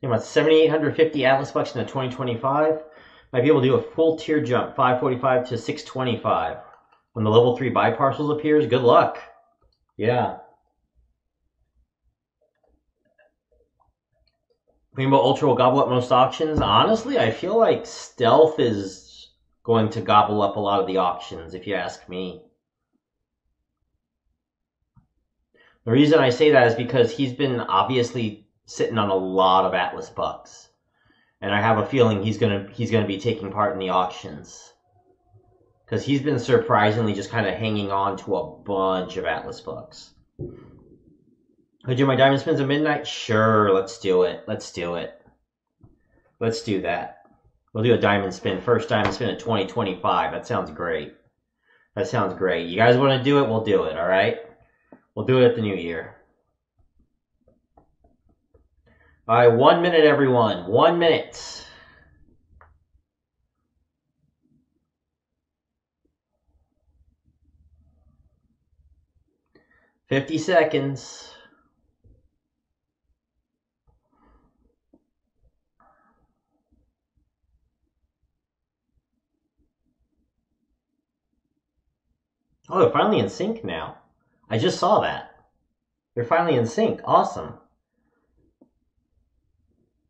About 7,850 Atlas bucks in the 2025. Might be able to do a full tier jump, 545 to 625. When the level 3 buy parcels appears, good luck. Yeah. Rainbow Ultra will gobble up most auctions. Honestly, I feel like Stealth is going to gobble up a lot of the auctions, if you ask me. The reason I say that is because he's been obviously sitting on a lot of Atlas bucks. And I have a feeling he's gonna be taking part in the auctions. Because he's been surprisingly just kind of hanging on to a bunch of Atlas bucks. Could you do my diamond spins at midnight? Sure, let's do it. Let's do it. Let's do that. We'll do a diamond spin. First diamond spin of 2025. That sounds great. That sounds great. You guys want to do it? We'll do it, alright? We'll do it at the new year. Alright, 1 minute, everyone. 1 minute. $50 seconds. Oh, they're finally in sync now. I just saw that. They're finally in sync. Awesome.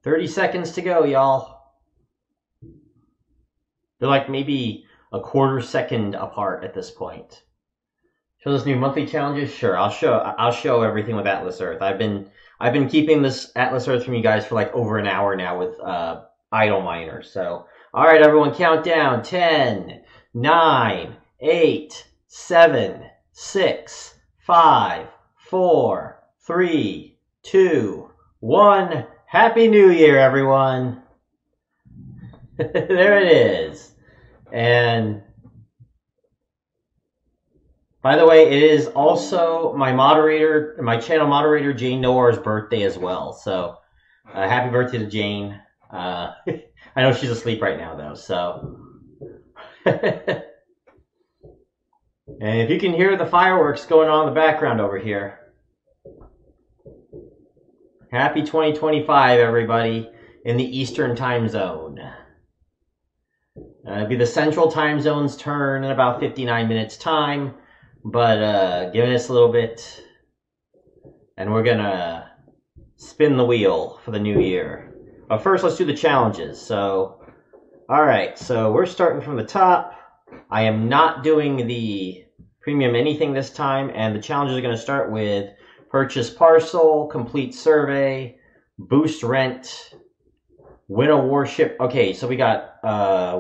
30 seconds to go, y'all. They're like maybe a quarter second apart at this point. Show us new monthly challenges? Sure, I'll show everything with Atlas Earth. I've been keeping this Atlas Earth from you guys for like over an hour now with Idle Miner. So, all right, everyone, count down. 10, 9, 8, 7, 6, 5, 4, 3, 2, 1. Happy New Year, everyone. There it is. And by the way, it is also my channel moderator, Jane Noir's birthday as well. So, happy birthday to Jane. I know she's asleep right now, though, so. And if you can hear the fireworks going on in the background over here. Happy 2025, everybody, in the Eastern time zone. It'll be the Central time zone's turn in about 59 minutes time, but giving us a little bit, and we're gonna spin the wheel for the new year. But first, let's do the challenges. So, all right, so we're starting from the top. I am not doing the premium anything this time, and the challenges are going to start with purchase parcel, complete survey, boost rent, win a warship. Okay, so we got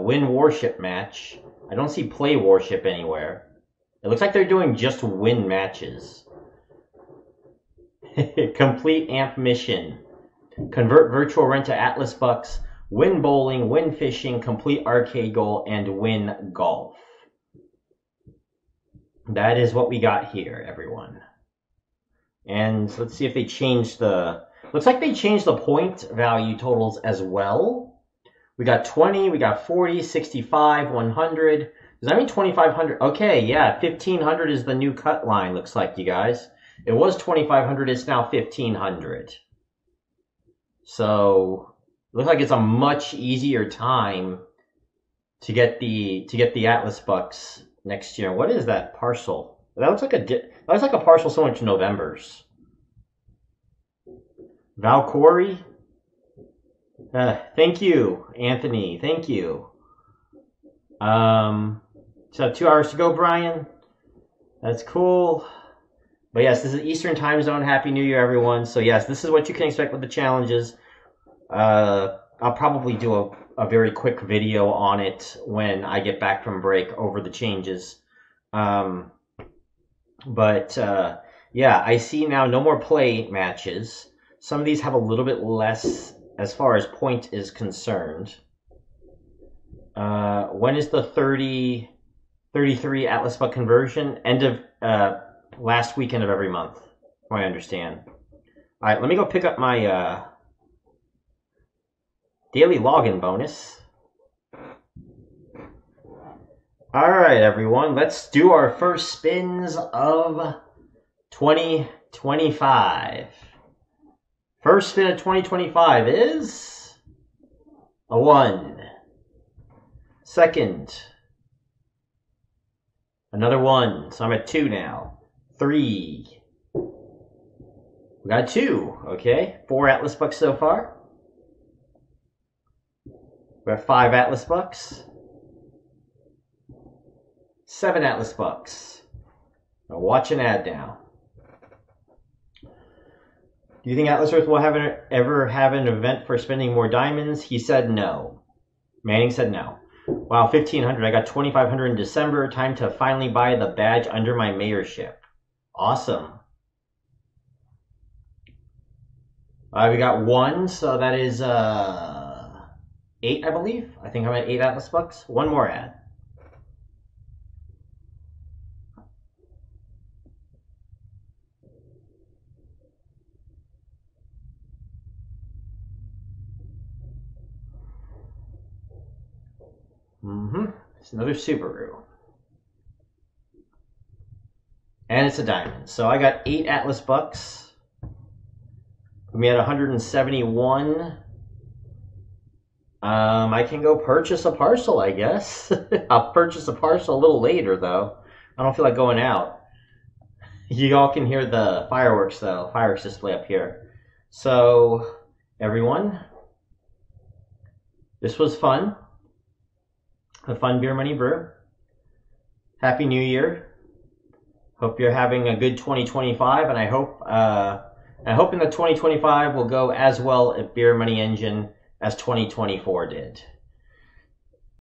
win warship match. I don't see play warship anywhere. It looks like they're doing just win matches. Complete amp mission. Convert virtual rent to Atlas bucks. Win bowling, win fishing, complete arcade goal, and win golf. That is what we got here, everyone. And let's see if they changed the... Looks like they changed the point value totals as well. We got 20, we got 40, 65, 100. Does that mean 2,500? Okay, yeah, 1,500 is the new cut line, looks like, you guys. It was 2,500, it's now 1,500. So, looks like it's a much easier time to get the Atlas bucks next year. What is that parcel? That looks like a parcel similar to November's. Valkyrie. Thank you, Anthony. Thank you. So 2 hours to go, Brian. That's cool. But yes, this is Eastern time zone. Happy New Year, everyone. So yes, this is what you can expect with the challenges. I'll probably do a very quick video on it when I get back from break over the changes. Yeah, I see now no more play matches. Some of these have a little bit less as far as point is concerned. When is the 33 Atlas buck conversion? End of last weekend of every month, from what I understand. All right, let me go pick up my daily login bonus. All right, everyone, let's do our first spins of 2025. First spin of 2025 is a 1. Second, another 1. So I'm at 2 now. 3. We got 2. Okay. 4 Atlas Bucks so far. We have 5 Atlas Bucks. 7 Atlas Bucks. Now watch an ad now. Do you think Atlas Earth will ever have an event for spending more diamonds? He said no. Manning said no. Wow, 1,500. I got 2,500 in December. Time to finally buy the badge under my mayorship. Awesome. We got 1, so that is 8, I believe. I think I'm at 8 Atlas Bucks. 1 more ad. It's another Super Brew. And it's a diamond. So I got 8 Atlas Bucks. We had 171. I can go purchase a parcel, I guess. I'll purchase a parcel a little later, though. I don't feel like going out. You all can hear the fireworks, though. Fireworks display up here. So, everyone, this was fun. A fun Beer Money Brew. Happy New Year. Hope you're having a good 2025, and I hope in the 2025 will go as well at Beer Money Engine as 2024 did.